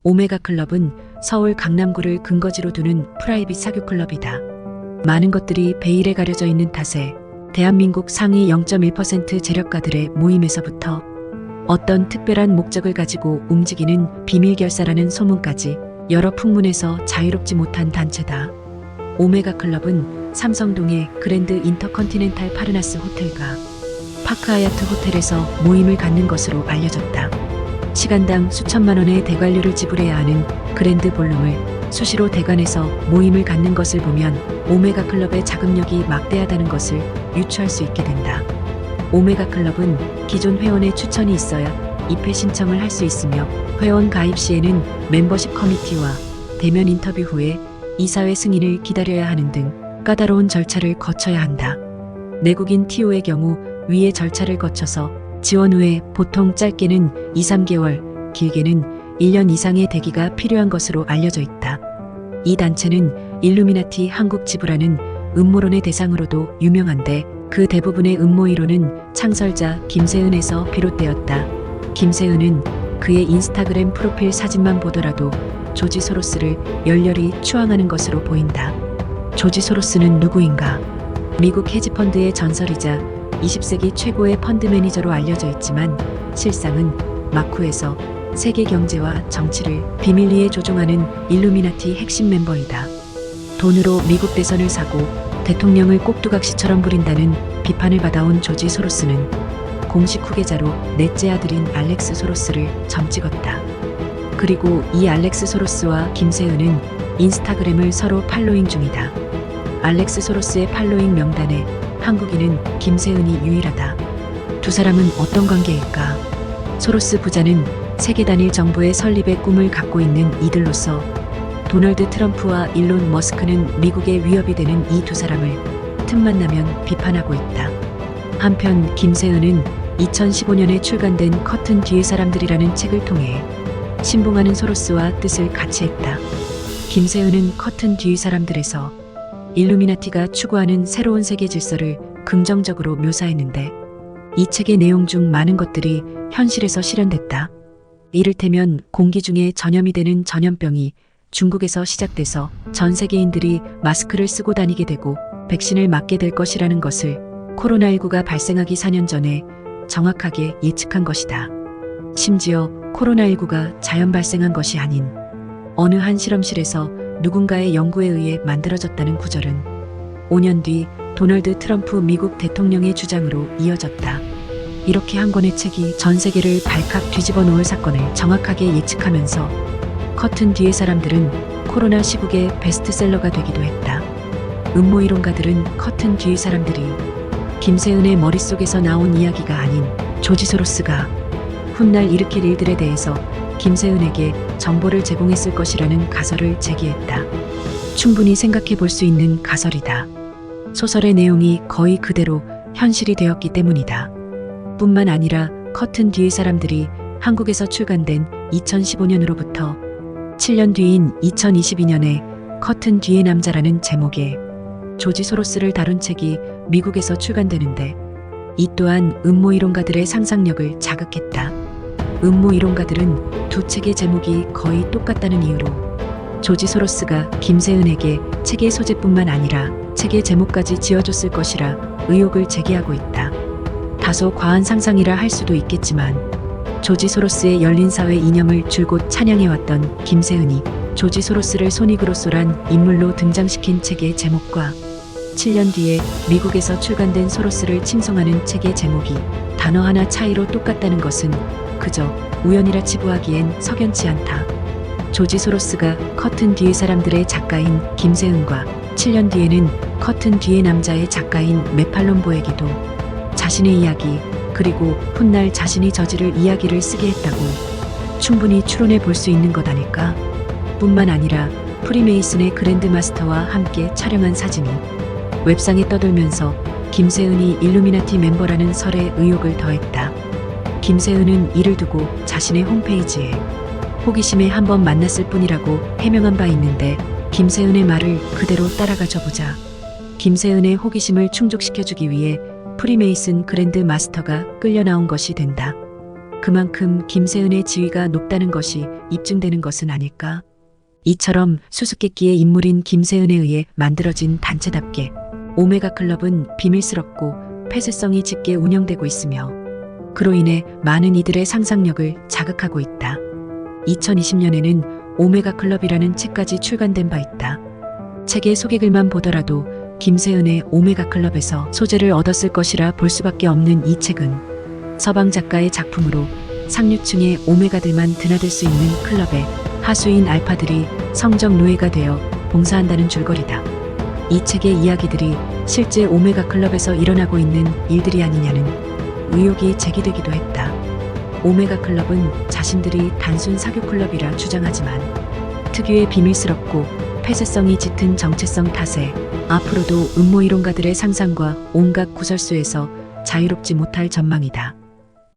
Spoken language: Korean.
오메가 클럽은 서울 강남구를 근거지로 두는 프라이빗 사교 클럽이다. 많은 것들이 베일에 가려져 있는 탓에 대한민국 상위 0.1% 재력가들의 모임에서부터 어떤 특별한 목적을 가지고 움직이는 비밀결사라는 소문까지 여러 풍문에서 자유롭지 못한 단체다. 오메가 클럽은 삼성동의 그랜드 인터컨티넨탈 파르나스 호텔과 파크 하얏트 호텔에서 모임을 갖는 것으로 알려졌다. 시간당 수천만 원의 대관료를 지불해야 하는 그랜드 볼룸을 수시로 대관해서 모임을 갖는 것을 보면 오메가 클럽의 자금력이 막대하다는 것을 유추할 수 있게 된다. 오메가 클럽은 기존 회원의 추천이 있어야 입회 신청을 할 수 있으며 회원 가입 시에는 멤버십 커미티와 대면 인터뷰 후에 이사회 승인을 기다려야 하는 등 까다로운 절차를 거쳐야 한다. 내국인 TO의 경우 위의 절차를 거쳐서 지원 후에 보통 짧게는 2-3개월, 길게는 1년 이상의 대기가 필요한 것으로 알려져 있다. 이 단체는 일루미나티 한국 지부라는 음모론의 대상으로도 유명한데 그 대부분의 음모 이론은 창설자 김세은에서 비롯되었다. 김세은은 그의 인스타그램 프로필 사진만 보더라도 조지 소로스를 열렬히 추앙하는 것으로 보인다. 조지 소로스는 누구인가? 미국 헤지펀드의 전설이자 20세기 최고의 펀드 매니저로 알려져 있지만 실상은 마쿠에서 세계 경제와 정치를 비밀리에 조종하는 일루미나티 핵심 멤버이다. 돈으로 미국 대선을 사고 대통령을 꼭두각시처럼 부린다는 비판을 받아온 조지 소로스는 공식 후계자로 넷째 아들인 알렉스 소로스를 점찍었다. 그리고 이 알렉스 소로스와 김세은은 인스타그램을 서로 팔로잉 중이다. 알렉스 소로스의 팔로잉 명단에 한국인은 김세은이 유일하다. 두 사람은 어떤 관계일까? 소로스 부자는 세계 단일 정부의 설립의 꿈을 갖고 있는 이들로서 도널드 트럼프와 일론 머스크는 미국의 위협이 되는 이 두 사람을 틈만 나면 비판하고 있다. 한편 김세은은 2015년에 출간된 커튼 뒤의 사람들이라는 책을 통해 신봉하는 소로스와 뜻을 같이 했다. 김세은은 커튼 뒤의 사람들에서 일루미나티가 추구하는 새로운 세계 질서를 긍정적으로 묘사했는데 이 책의 내용 중 많은 것들이 현실에서 실현됐다. 이를테면 공기 중에 전염이 되는 전염병이 중국에서 시작돼서 전 세계인들이 마스크를 쓰고 다니게 되고 백신을 맞게 될 것이라는 것을 코로나19가 발생하기 4년 전에 정확하게 예측한 것이다. 심지어 코로나19가 자연 발생한 것이 아닌 어느 한 실험실에서 누군가의 연구에 의해 만들어졌다는 구절은 5년 뒤 도널드 트럼프 미국 대통령의 주장으로 이어졌다. 이렇게 한 권의 책이 전 세계를 발칵 뒤집어 놓을 사건을 정확하게 예측하면서 커튼 뒤의 사람들은 코로나 시국의 베스트셀러가 되기도 했다. 음모이론가들은 커튼 뒤의 사람들이 김세은의 머릿속에서 나온 이야기가 아닌 조지 소로스가 훗날 일으킬 일들에 대해서 김세은에게 정보를 제공했을 것이라는 가설을 제기했다. 충분히 생각해 볼 수 있는 가설이다. 소설의 내용이 거의 그대로 현실이 되었기 때문이다. 뿐만 아니라 커튼 뒤의 사람들이 한국에서 출간된 2015년으로부터 7년 뒤인 2022년에 커튼 뒤의 남자라는 제목의 조지 소로스를 다룬 책이 미국에서 출간되는데 이 또한 음모이론가들의 상상력을 자극했다. 음모이론가들은 두 책의 제목이 거의 똑같다는 이유로 조지 소로스가 김세은에게 책의 소재뿐만 아니라 책의 제목까지 지어줬을 것이라 의혹을 제기하고 있다. 다소 과한 상상이라 할 수도 있겠지만 조지 소로스의 열린사회 이념을 줄곧 찬양해왔던 김세은이 조지 소로스를 소니그로소란 인물로 등장시킨 책의 제목과 7년 뒤에 미국에서 출간된 소로스를 칭송하는 책의 제목이 단어 하나 차이로 똑같다는 것은 그저 우연이라 치부하기엔 석연치 않다. 조지 소로스가 커튼 뒤의 사람들의 작가인 김세은과 7년 뒤에는 커튼 뒤의 남자의 작가인 메팔론보에게도 자신의 이야기 그리고 훗날 자신이 저지를 이야기를 쓰게 했다고 충분히 추론해 볼 수 있는 것 아닐까? 뿐만 아니라 프리메이슨의 그랜드 마스터와 함께 촬영한 사진이 웹상에 떠돌면서 김세은이 일루미나티 멤버라는 설에 의혹을 더했다. 김세은은 이를 두고 자신의 홈페이지에 호기심에 한번 만났을 뿐이라고 해명한 바 있는데 김세은의 말을 그대로 따라가줘 보자. 김세은의 호기심을 충족시켜주기 위해 프리메이슨 그랜드 마스터가 끌려 나온 것이 된다. 그만큼 김세은의 지위가 높다는 것이 입증되는 것은 아닐까? 이처럼 수수께끼의 인물인 김세은에 의해 만들어진 단체답게 오메가 클럽은 비밀스럽고 폐쇄성이 짙게 운영되고 있으며 그로 인해 많은 이들의 상상력을 자극하고 있다. 2020년에는 오메가 클럽이라는 책까지 출간된 바 있다. 책의 소개글만 보더라도 김세은의 오메가 클럽에서 소재를 얻었을 것이라 볼 수밖에 없는 이 책은 서방 작가의 작품으로 상류층의 오메가들만 드나들 수 있는 클럽에 하수인 알파들이 성적 노예가 되어 봉사한다는 줄거리다. 이 책의 이야기들이 실제 오메가 클럽에서 일어나고 있는 일들이 아니냐는 의혹이 제기되기도 했다. 오메가 클럽은 자신들이 단순 사교 클럽이라 주장하지만 특유의 비밀스럽고 폐쇄성이 짙은 정체성 탓에 앞으로도 음모이론가들의 상상과 온갖 구설수에서 자유롭지 못할 전망이다.